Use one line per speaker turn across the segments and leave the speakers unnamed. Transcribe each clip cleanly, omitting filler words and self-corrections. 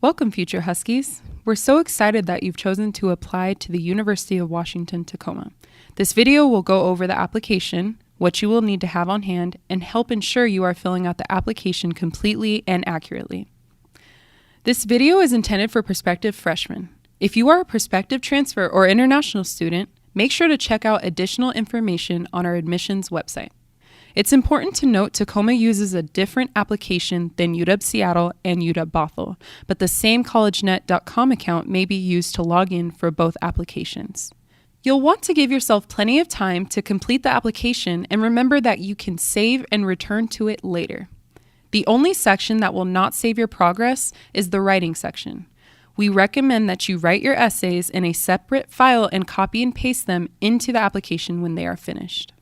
Welcome, future Huskies. We're so excited that you've chosen to apply to the University of Washington, Tacoma. This video will go over the application, what you will need to have on hand, and help ensure you are filling out the application completely and accurately. This video is intended for prospective freshmen. If you are a prospective transfer or international student, make sure to check out additional information on our admissions website. It's important to note Tacoma uses a different application than UW Seattle and UW Bothell, but the same collegenet.com account may be used to log in for both applications. You'll want to give yourself plenty of time to complete the application and remember that you can save and return to it later. The only section that will not save your progress is the writing section. We recommend that you write your essays in a separate file and copy and paste them into the application when they are finished.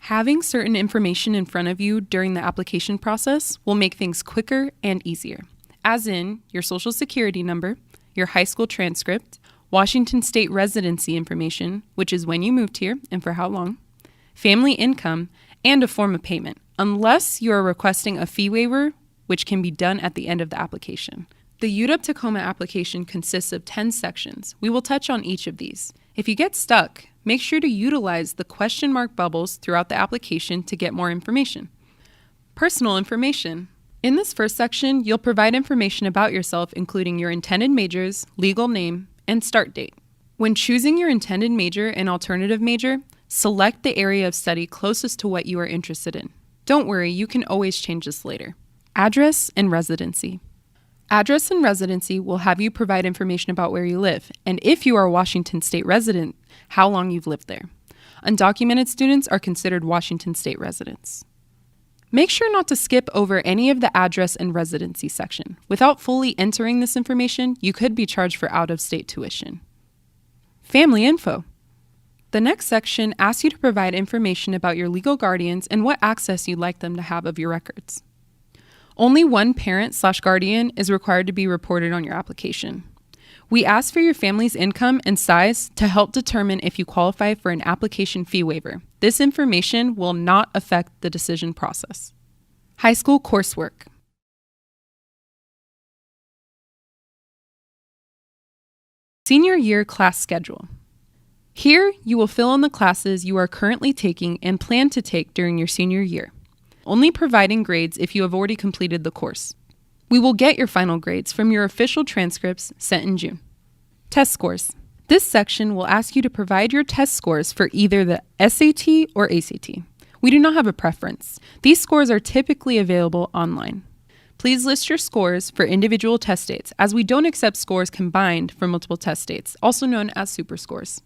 Having certain information in front of you during the application process will make things quicker and easier, as in your social security number, your high school transcript, Washington State residency information, which is when you moved here and for how long, family income, and a form of payment, unless you are requesting a fee waiver, which can be done at the end of the application. The UW Tacoma application consists of 10 sections. We will touch on each of these. If you get stuck, make sure to utilize the question mark bubbles throughout the application to get more information. Personal information. In this first section, you'll provide information about yourself, including your intended majors, legal name, and start date. When choosing your intended major and alternative major, select the area of study closest to what you are interested in. Don't worry, you can always change this later. Address and residency. Address and residency will have you provide information about where you live, and if you are a Washington State resident, how long you've lived there. Undocumented students are considered Washington State residents. Make sure not to skip over any of the address and residency section. Without fully entering this information, you could be charged for out-of-state tuition. Family info. The next section asks you to provide information about your legal guardians and what access you'd like them to have of your records. Only one parent/guardian is required to be reported on your application. We ask for your family's income and size to help determine if you qualify for an application fee waiver. This information will not affect the decision process. High school coursework. Senior year class schedule. Here, you will fill in the classes you are currently taking and plan to take during your senior year, only providing grades if you have already completed the course. We will get your final grades from your official transcripts sent in June. Test scores. This section will ask you to provide your test scores for either the SAT or ACT. We do not have a preference. These scores are typically available online. Please list your scores for individual test dates, as we don't accept scores combined for multiple test dates, also known as super scores.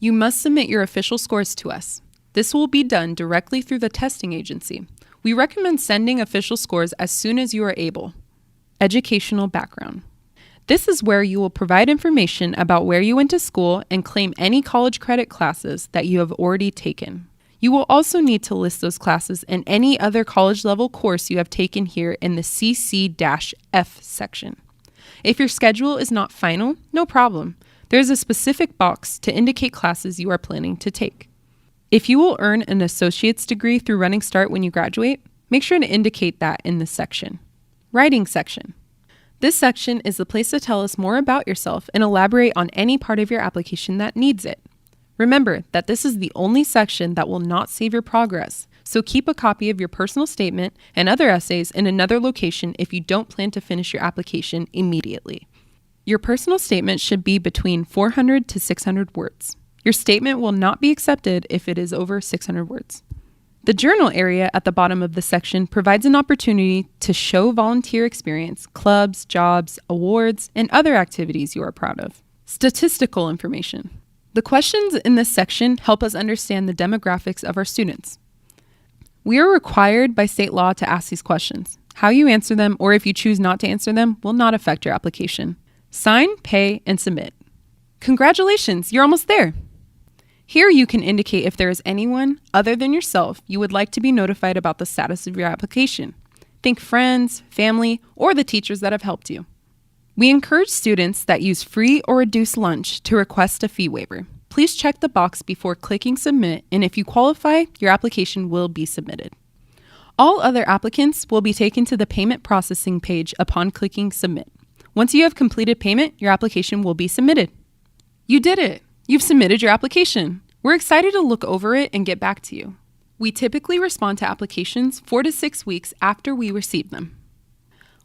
You must submit your official scores to us. This will be done directly through the testing agency. We recommend sending official scores as soon as you are able. Educational background. This is where you will provide information about where you went to school and claim any college credit classes that you have already taken. You will also need to list those classes and any other college level course you have taken here in the CC-F section. If your schedule is not final, no problem. There is a specific box to indicate classes you are planning to take. If you will earn an associate's degree through Running Start when you graduate, make sure to indicate that in this section. Writing section. This section is the place to tell us more about yourself and elaborate on any part of your application that needs it. Remember that this is the only section that will not save your progress, so keep a copy of your personal statement and other essays in another location if you don't plan to finish your application immediately. Your personal statement should be between 400 to 600 words. Your statement will not be accepted if it is over 600 words. The journal area at the bottom of the section provides an opportunity to show volunteer experience, clubs, jobs, awards, and other activities you are proud of. Statistical information. The questions in this section help us understand the demographics of our students. We are required by state law to ask these questions. How you answer them, or if you choose not to answer them, will not affect your application. Sign, pay, and submit. Congratulations, you're almost there. Here you can indicate if there is anyone other than yourself you would like to be notified about the status of your application. Think friends, family, or the teachers that have helped you. We encourage students that use free or reduced lunch to request a fee waiver. Please check the box before clicking submit, and if you qualify, your application will be submitted. All other applicants will be taken to the payment processing page upon clicking Submit. Once you have completed payment, your application will be submitted. You did it! You've submitted your application. We're excited to look over it and get back to you. We typically respond to applications 4 to 6 weeks after we receive them.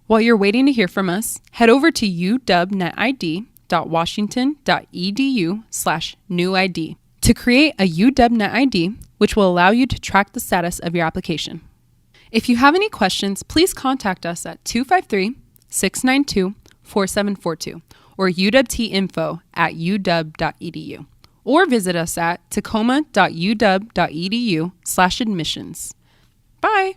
While you're waiting to hear from us, head over to uwnetid.washington.edu/newid to create a UW Net ID, which will allow you to track the status of your application. If you have any questions, please contact us at 253-692-4742 or uwtinfo@uw.edu, or visit us at tacoma.uw.edu/admissions. Bye!